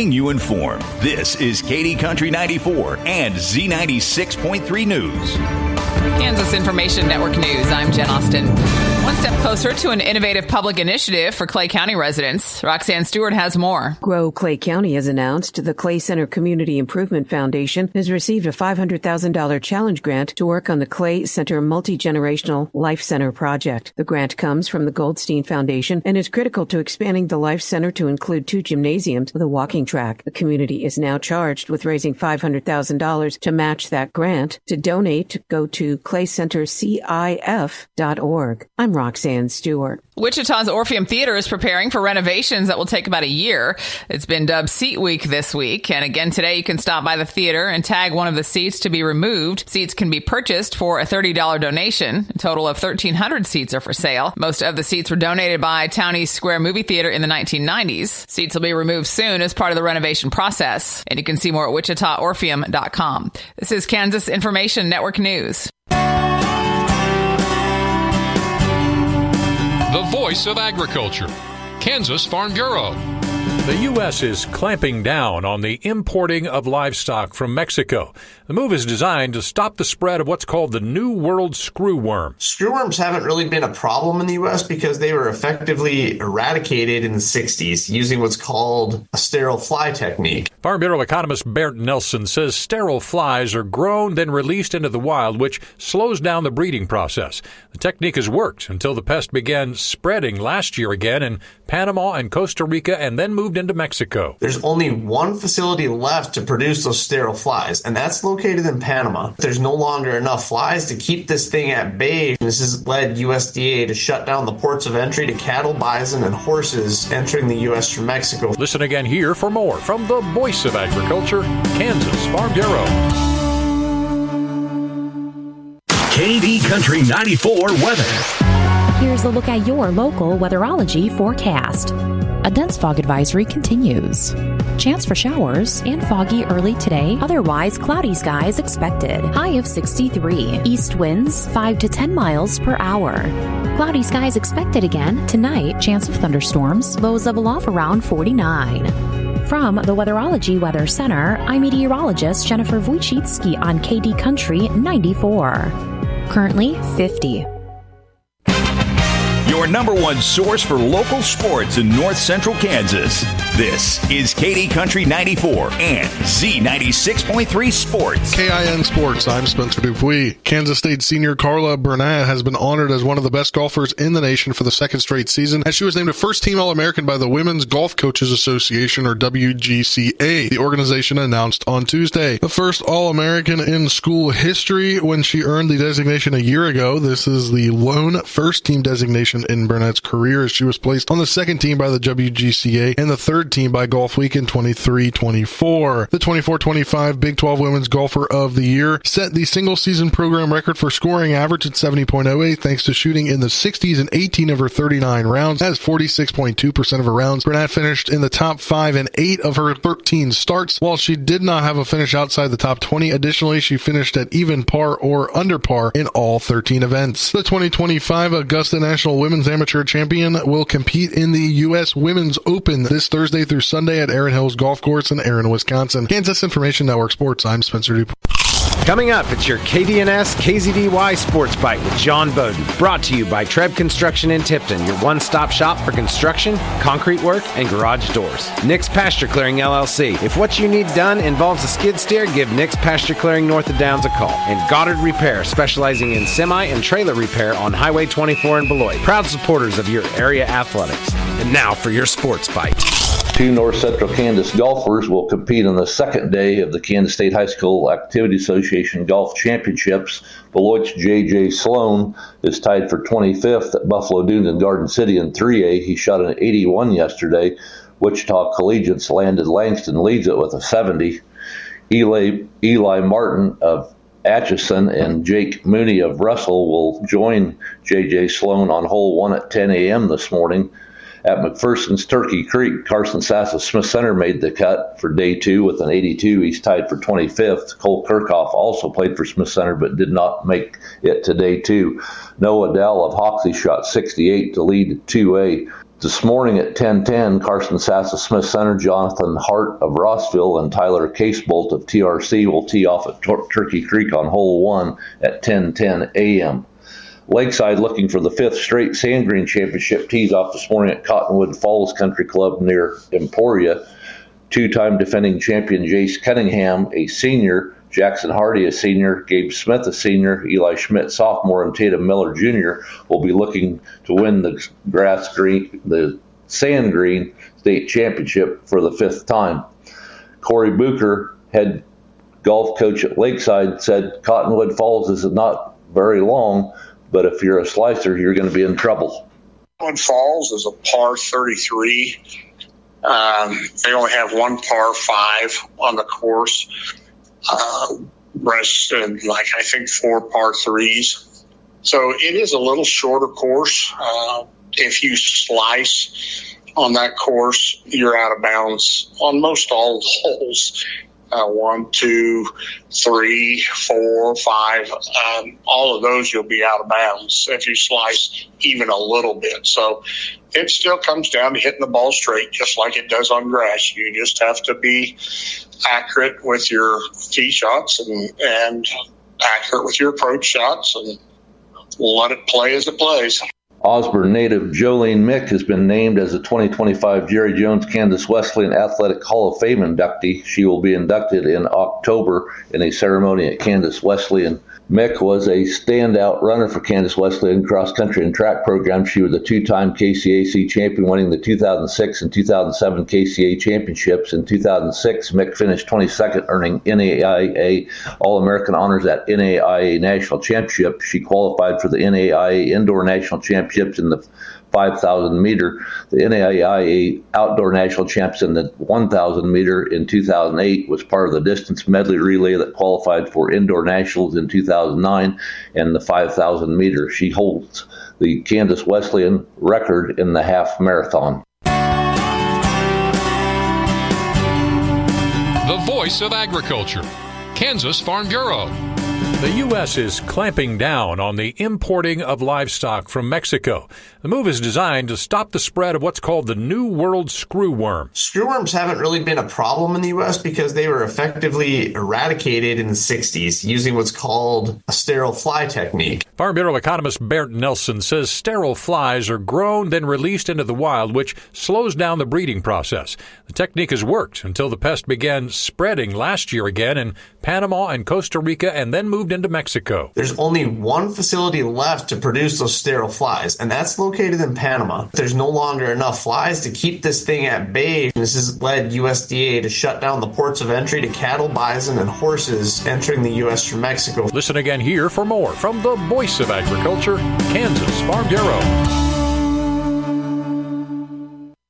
keeping you informed. This is KD Country 94 and Z96.3 News. Kansas Information Network News. I'm Jen Austin. One step closer to an innovative public initiative for Clay County residents. Roxanne Stewart has more. Grow Clay County has announced the Clay Center Community Improvement Foundation has received a $500,000 challenge grant to work on the Clay Center Multi-Generational Life Center project. The grant comes from the Goldstein Foundation and is critical to expanding the Life Center to include 2 gymnasiums with a walking track. The community is now charged with raising $500,000 to match that grant. To donate, go to claycentercif.org. I'm Roxanne Stewart. Wichita's Orpheum Theater is preparing for renovations that will take about a year. It's been dubbed Seat Week this week. And again, today you can stop by the theater and tag one of the seats to be removed. Seats can be purchased for a $30 donation. A total of 1,300 seats are for sale. Most of the seats were donated by Town East Square Movie Theater in the 1990s. Seats will be removed soon as part of the renovation process. And you can see more at wichitaorpheum.com. This is Kansas Information Network News. The voice of agriculture, Kansas Farm Bureau. The U.S. is clamping down on the importing of livestock from Mexico. The move is designed to stop the spread of what's called the New World screwworm. Screwworms haven't really been a problem in the U.S. because they were effectively eradicated in the 60s using what's called a sterile fly technique. Farm Bureau economist Bert Nelson says sterile flies are grown, then released into the wild, which slows down the breeding process. The technique has worked until the pest began spreading last year again in Panama and Costa Rica and then moved into Mexico. There's only one facility left to produce those sterile flies, and that's located in Panama. There's no longer enough flies to keep this thing at bay. This has led USDA to shut down the ports of entry to cattle, bison, and horses entering the U.S. from Mexico. Listen again here for more from the voice of agriculture, Kansas Farm Bureau. KD Country 94 weather. Here's a look at your local weatherology forecast. A dense fog advisory continues. Chance for showers and foggy early today. Otherwise, cloudy skies expected. High of 63. East winds 5 to 10 miles per hour. Cloudy skies expected again tonight. Chance of thunderstorms. Lows level off around 49. From the Weatherology Weather Center, I'm meteorologist Jennifer Wojcicki on KD Country 94. Currently 50. Your number one source for local sports in north central Kansas. This is KD Country 94 and Z96.3 Sports. KIN Sports, I'm Spencer Dupuis. Kansas State senior Carla Burnett has been honored as one of the best golfers in the nation for the second straight season, as she was named a first-team All-American by the Women's Golf Coaches Association, or WGCA. The organization announced on Tuesday. The first All-American in school history when she earned the designation a year ago. This is the lone first-team designation in Burnett's career, as she was placed on the second team by the WGCA and the third team by Golf Week in 23-24. The 24-25 Big 12 Women's Golfer of the Year set the single-season program record for scoring average at 70.08 thanks to shooting in the 60s in 18 of her 39 rounds. That's 46.2% of her rounds. Burnett finished in the top 5 in 8 of her 13 starts, while she did not have a finish outside the top 20. Additionally, she finished at even par or under par in all 13 events. The 2025 Augusta National Women's Amateur Champion will compete in the U.S. Women's Open this Thursday through Sunday at Erin Hills Golf Course in Erin, Wisconsin. Kansas Information Network Sports, I'm Spencer Dupuis. Coming up, it's your KDNS KZDY Sports Bite with John Bowden. Brought to you by Treb Construction in Tipton, your one-stop shop for construction, concrete work, and garage doors. Nick's Pasture Clearing LLC. If what you need done involves a skid steer, give Nick's Pasture Clearing North of Downs a call. And Goddard Repair, specializing in semi and trailer repair on Highway 24 in Beloit. Proud supporters of your area athletics. And now for your Sports Bite. 2 North Central Kansas golfers will compete on the second day of the Kansas State High School Activity Association Golf Championships. Beloit's J.J. Sloan is tied for 25th at Buffalo Dunes and Garden City in 3A. He shot an 81 yesterday. Wichita Collegiate's Landon Langston leads it with a 70. Eli Martin of Atchison and Jake Mooney of Russell will join J.J. Sloan on hole 1 at 10 a.m. this morning. At McPherson's Turkey Creek, Carson Sassa Smith Center made the cut for day 2 with an 82. He's tied for 25th. Cole Kirchhoff also played for Smith Center but did not make it to day 2. Noah Dell of Hoxie shot 68 to lead 2A. This morning at 10:10, Carson Sassa Smith Center, Jonathan Hart of Rossville, and Tyler Casebolt of TRC will tee off at Turkey Creek on hole 1 at 10:10 a.m. Lakeside, looking for the 5th straight Sand Green Championship, tees off this morning at Cottonwood Falls Country Club near Emporia. 2-time defending champion Jace Cunningham, a senior, Jackson Hardy, a senior, Gabe Smith, a senior, Eli Schmidt, sophomore, and Tatum Miller, Jr. will be looking to win the Sand Green State Championship for the 5th time. Corey Bucher, head golf coach at Lakeside, said Cottonwood Falls is not very long, but if you're a slicer, you're going to be in trouble. Cottonwood Falls is a par 33. They only have one par 5 on the course. Rest and I think 4 par 3s. So it is a little shorter course. If you slice on that course, you're out of bounds on most all the holes. 1, 2, 3, 4, 5, all of those you'll be out of bounds if you slice even a little bit. So it still comes down to hitting the ball straight, just like it does on grass. You just have to be accurate with your tee shots and accurate with your approach shots, and let it play as it plays. Osborne native Jolene Mick has been named as the 2025 Jerry Jones Kansas Wesleyan Athletic Hall of Fame inductee. She will be inducted in October in a ceremony at Kansas Wesleyan. Mick was a standout runner for Kansas Wesleyan cross-country and track program. She was a 2-time KCAC champion, winning the 2006 and 2007 KCA championships. In 2006, Mick finished 22nd, earning NAIA All-American honors at NAIA National Championship. She qualified for the NAIA Indoor National Championships in the 5,000 meter, the NAIA Outdoor National Champs in the 1,000 meter in 2008, was part of the distance medley relay that qualified for Indoor Nationals in 2009 and the 5,000 meter. She holds the Kansas Wesleyan record in the half marathon. The voice of agriculture, Kansas Farm Bureau. The U.S. is clamping down on the importing of livestock from Mexico. The move is designed to stop the spread of what's called the New World screwworm. Screwworms haven't really been a problem in the U.S. because they were effectively eradicated in the 60s using what's called a sterile fly technique. Farm Bureau economist Barrett Nelson says sterile flies are grown, then released into the wild, which slows down the breeding process. The technique has worked until the pest began spreading last year again in Panama and Costa Rica and then moved into Mexico. There's only one facility left to produce those sterile flies, and that's located in Panama. There's no longer enough flies to keep this thing at bay. This has led USDA to shut down the ports of entry to cattle, bison, and horses entering the U.S. from Mexico. Listen again here for more from the voice of agriculture, Kansas Farm Bureau.